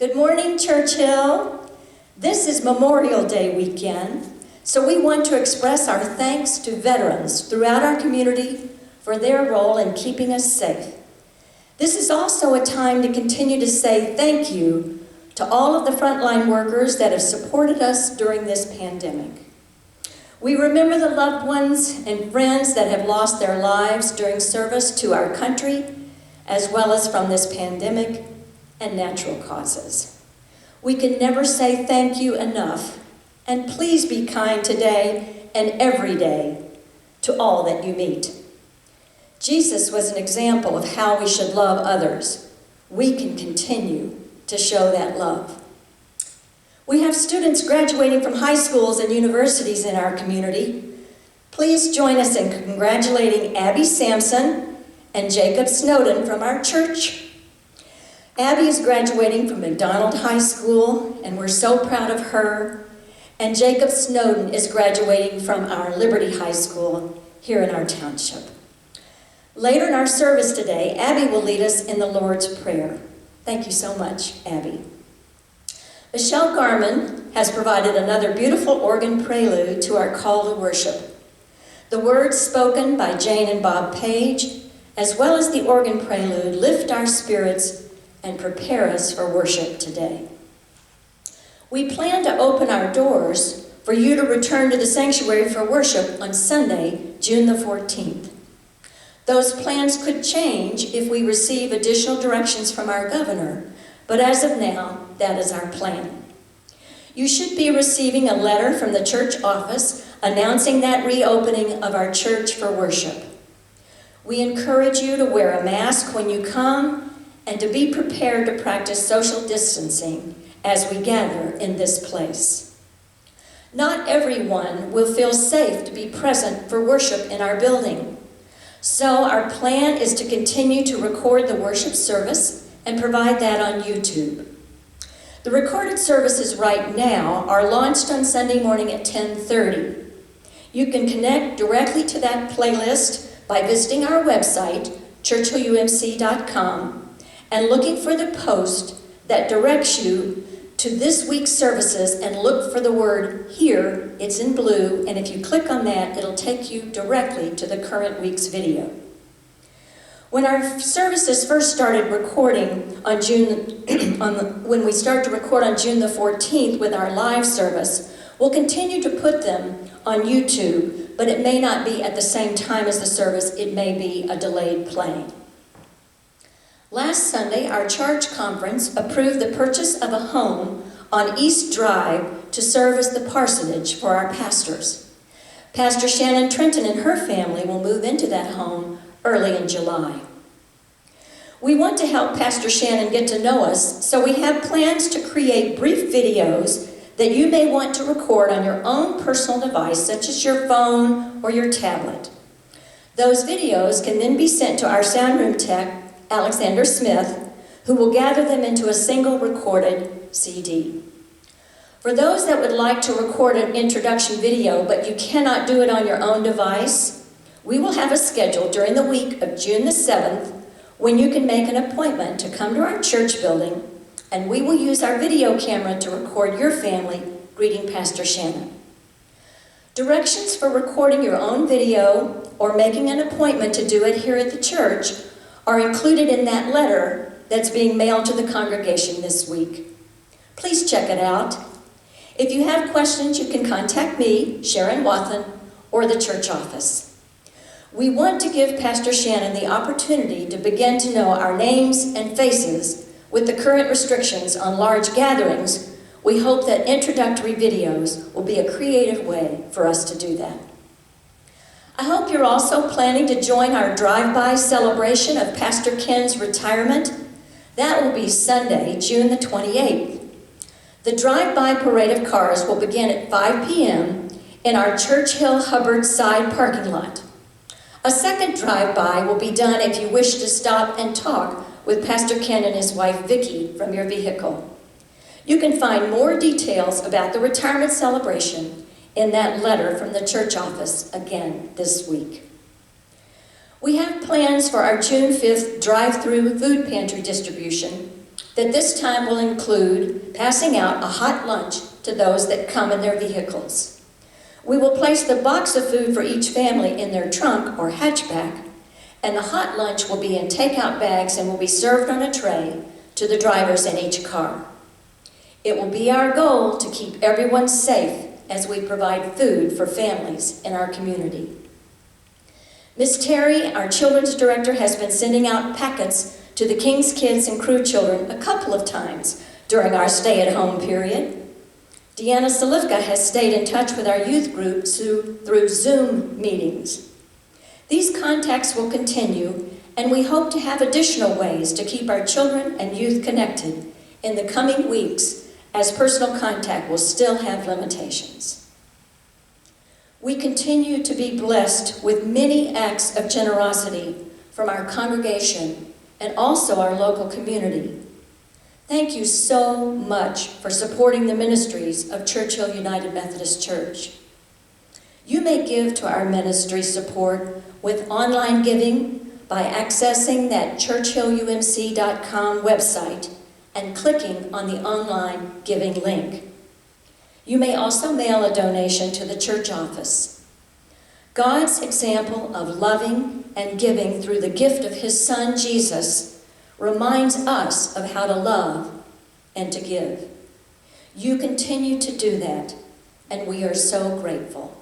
Good morning, Churchill. This is Memorial Day weekend, so we want to express our thanks to veterans throughout our community for their role in keeping us safe. This is also a time to continue to say thank you to all of the frontline workers that have supported us during this pandemic. We remember the loved ones and friends that have lost their lives during service to our country, as well as from this pandemic and natural causes. We can never say thank you enough, and please be kind today and every day to all that you meet. Jesus was an example of how we should love others. We can continue to show that love. We have students graduating from high schools and universities in our community. Please join us in congratulating Abby Sampson and Jacob Snowden from our church. Abby is graduating from McDonald High School, and we're so proud of her. And Jacob Snowden is graduating from our Liberty High School here in our township. Later in our service today, Abby will lead us in the Lord's Prayer. Thank you so much, Abby. Michelle Garman has provided another beautiful organ prelude to our call to worship. The words spoken by Jane and Bob Page, as well as the organ prelude, lift our spirits and prepare us for worship today. We plan to open our doors for you to return to the sanctuary for worship on Sunday, June the 14th. Those plans could change if we receive additional directions from our governor, but as of now, that is our plan. You should be receiving a letter from the church office announcing that reopening of our church for worship. We encourage you to wear a mask when you come and to be prepared to practice social distancing as we gather in this place. Not everyone will feel safe to be present for worship in our building. So our plan is to continue to record the worship service and provide that on YouTube. The recorded services right now are launched on Sunday morning at 10:30. You can connect directly to that playlist by visiting our website, churchillumc.com, and looking for the post that directs you to this week's services, and look for the word Here. It's in blue, and if you click on that, it'll take you directly to the current week's video. When our services first started recording on when we start to record on June the 14th with our live service, we'll continue to put them on YouTube, but it may not be at the same time as the service. It may be a delayed playing. Last Sunday, our church conference approved the purchase of a home on East Drive to serve as the parsonage for our pastors. Pastor Sharon Trenton and her family will move into that home early in July. We want to help Pastor Shannon get to know us, so we have plans to create brief videos that you may want to record on your own personal device, such as your phone or your tablet. Those videos can then be sent to our sound room tech, Alexander Smith, who will gather them into a single recorded CD. For those that would like to record an introduction video, but you cannot do it on your own device, we will have a schedule during the week of June the 7th when you can make an appointment to come to our church building, and we will use our video camera to record your family greeting Pastor Shannon. Directions for recording your own video or making an appointment to do it here at the church are included in that letter that's being mailed to the congregation this week. Please check it out. If you have questions, you can contact me, Sharon Wathen, or the church office. We want to give Pastor Shannon the opportunity to begin to know our names and faces. With the current restrictions on large gatherings, we hope that introductory videos will be a creative way for us to do that. I hope you're also planning to join our drive-by celebration of Pastor Ken's retirement. That will be Sunday, June the 28th. The drive-by parade of cars will begin at 5 p.m. in our Churchill Hubbard side parking lot. A second drive-by will be done if you wish to stop and talk with Pastor Ken and his wife Vicki from your vehicle. You can find more details about the retirement celebration in that letter from the church office again this week. We have plans for our June 5th drive-through food pantry distribution that this time will include passing out a hot lunch to those that come in their vehicles. We will place the box of food for each family in their trunk or hatchback, and the hot lunch will be in takeout bags and will be served on a tray to the drivers in each car. It will be our goal to keep everyone safe as we provide food for families in our community. Ms. Terry, our children's director, has been sending out packets to the King's Kids and Crew children a couple of times during our stay-at-home period. Deanna Salifka has stayed in touch with our youth group through Zoom meetings. These contacts will continue, and we hope to have additional ways to keep our children and youth connected in the coming weeks, as personal contact will still have limitations. We continue to be blessed with many acts of generosity from our congregation and also our local community. Thank you so much for supporting the ministries of Churchill United Methodist Church. You may give to our ministry support with online giving by accessing that churchillumc.com website and clicking on the online giving link. You may also mail a donation to the church office. God's example of loving and giving through the gift of his Son, Jesus, reminds us of how to love and to give. You continue to do that, and we are so grateful.